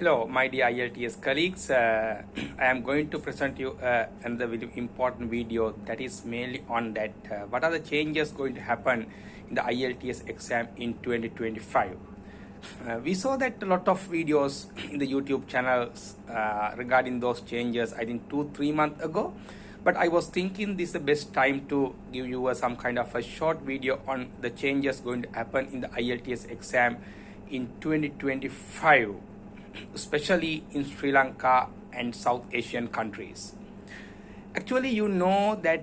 Hello, my dear IELTS colleagues. I am going to present you another very important video that is mainly on that what are the changes going to happen in the IELTS exam in 2025. We saw that a lot of videos in the YouTube channels regarding those changes, I think 2-3 months ago. But I was thinking this is the best time to give you some kind of a short video on the changes going to happen in the IELTS exam in 2025, especially in Sri Lanka and South Asian countries. Actually, you know that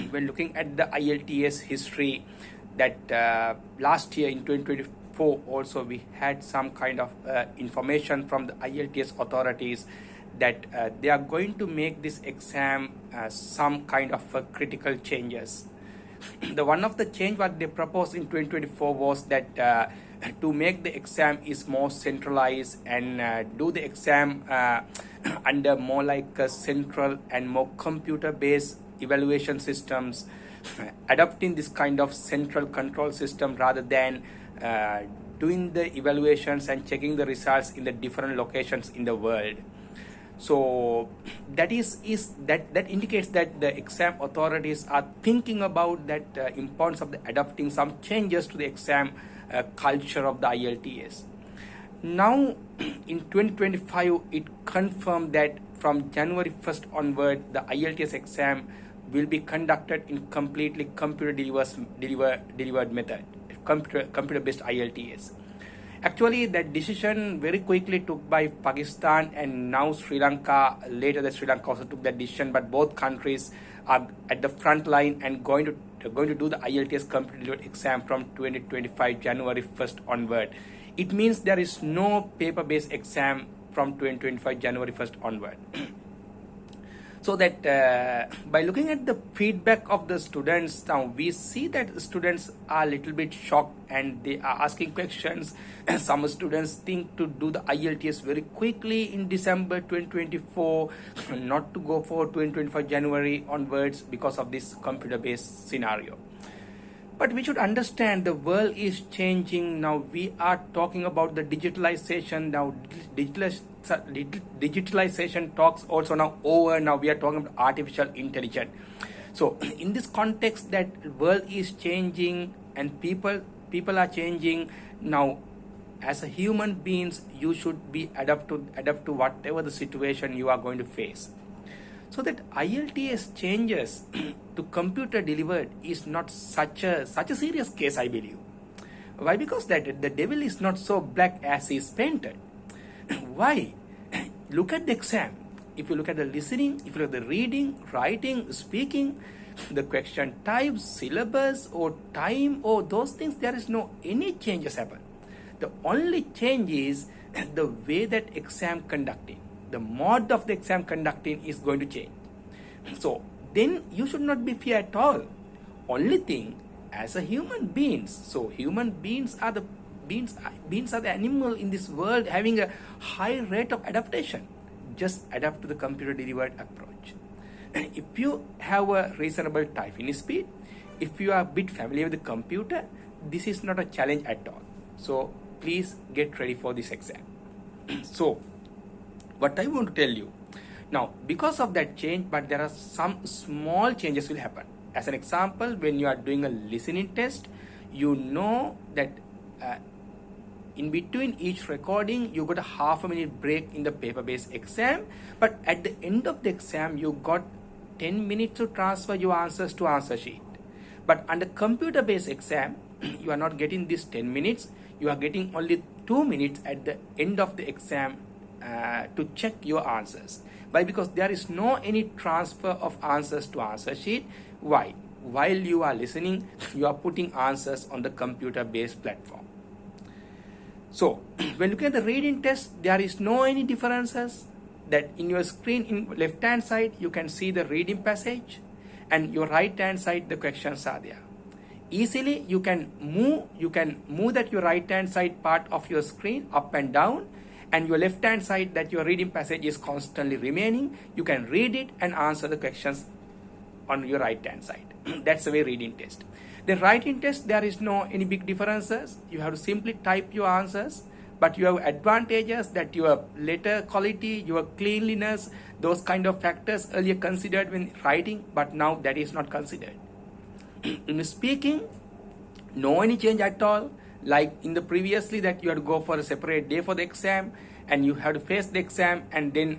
when looking at the IELTS history, that last year in 2024 also we had some kind of information from the IELTS authorities that they are going to make this exam some kind of critical changes. The one of the change what they proposed in 2024 was that to make the exam is more centralized and do the exam under more like a central and more computer based evaluation systems, adopting this kind of central control system rather than doing the evaluations and checking the results in the different locations in the world. So that that indicates that the exam authorities are thinking about that importance of adopting some changes to the exam culture of the IELTS. Now in 2025 it confirmed that from January 1st onward the IELTS exam will be conducted in completely computer delivered method, computer based IELTS. Actually, that decision very quickly took by Pakistan and now Sri Lanka. Later, the Sri Lanka also took that decision, but both countries are at the front line and going to do the IELTS computer exam from 2025 January 1st onward. It means there is no paper-based exam from 2025 January 1st onward. So that by looking at the feedback of the students, now we see that students are a little bit shocked and they are asking questions. Some students think to do the IELTS very quickly in December 2024, not to go for 2025 January onwards because of this computer-based scenario. But we should understand the world is changing. Now we are talking about the digitalization. Now digitalization talks also now over. Now we are talking about artificial intelligence. So in this context that world is changing and people are changing. Now as a human beings you should be adapt to whatever the situation you are going to face. So that IELTS changes to computer delivered is not such a serious case, I believe. Why? Because that the devil is not so black as he is painted. Why? Look at the exam. If you look at the listening, if you look at the reading, writing, speaking, the question types, syllabus or time or those things, there is no any changes happen. The only change is the way that exam conducting. The mode of the exam conducting is going to change. So then you should not be fear at all. Only thing, as a human beings, so human beings are the animal in this world having a high rate of adaptation. Just adapt to the computer delivered approach. If you have a reasonable typing speed, if you are a bit familiar with the computer, this is not a challenge at all. So please get ready for this exam. So what I want to tell you now, because of that change, but there are some small changes will happen. As an example, when you are doing a listening test, you know that in between each recording you got a half a minute break in the paper-based exam, but at the end of the exam you got 10 minutes to transfer your answers to answer sheet. But under computer-based exam you are not getting this 10 minutes, you are getting only 2 minutes at the end of the exam to check your answers. Why? Because there is no any transfer of answers to answer sheet. Why? While you are listening, you are putting answers on the computer based platform. So when looking at the reading test, there is no any differences. That in your screen in left hand side you can see the reading passage, and your right hand side the questions are there. Easily you can move that your right hand side part of your screen up and down, and your left hand side that your reading passage is constantly remaining. You can read it and answer the questions on your right hand side. That's the way reading test. The writing test, there is no any big differences. You have to simply type your answers, but you have advantages that your letter quality, your cleanliness, those kind of factors earlier considered when writing, but now that is not considered. In speaking, no any change at all. Like in the previously that you had to go for a separate day for the exam, and you have to face the exam, and then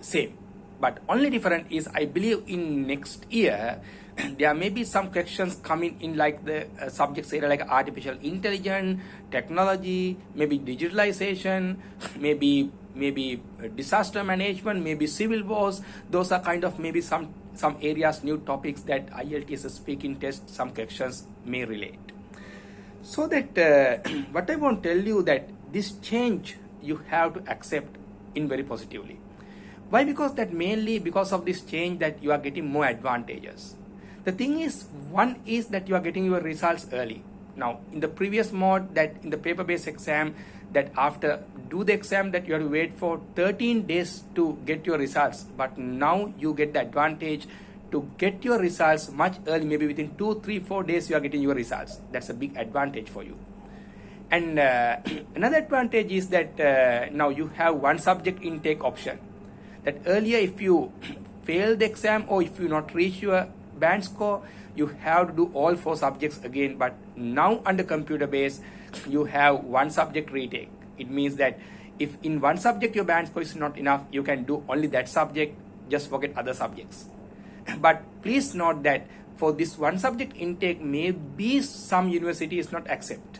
same. But only different is, I believe in next year there may be some questions coming in like the subjects area like artificial intelligence, technology, maybe digitalization, maybe disaster management, maybe civil wars. Those are kind of maybe some areas, new topics that IELTS speaking test, some questions may relate. So that what I want to tell you that this change you have to accept in very positively. Why? Because that mainly because of this change that you are getting more advantages. The thing is, one is that you are getting your results early. Now in the previous mode, that in the paper-based exam, that after do the exam that you have to wait for 13 days to get your results, but now you get the advantage to get your results much early, maybe within 2, 3, 4 days you are getting your results. That's a big advantage for you. And another advantage is that now you have one subject intake option. That earlier if you fail the exam or if you not reach your band score, you have to do all 4 subjects again. But now under computer based, you have one subject retake. It means that if in one subject your band score is not enough, you can do only that subject, just forget other subjects. But please note that for this one subject intake, maybe some universities not accept.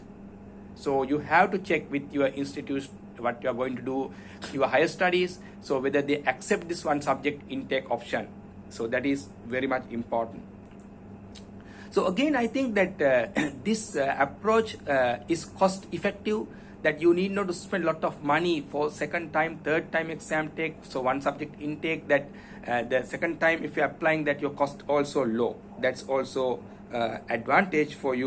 So you have to check with your institute what you are going to do, your higher studies, so whether they accept this one subject intake option. So that is very much important. So again, I think that this approach is cost effective, that you need not to spend a lot of money for second time, third time exam take. So one subject intake, that the second time if you're applying, that your cost also low. That's also advantage for you.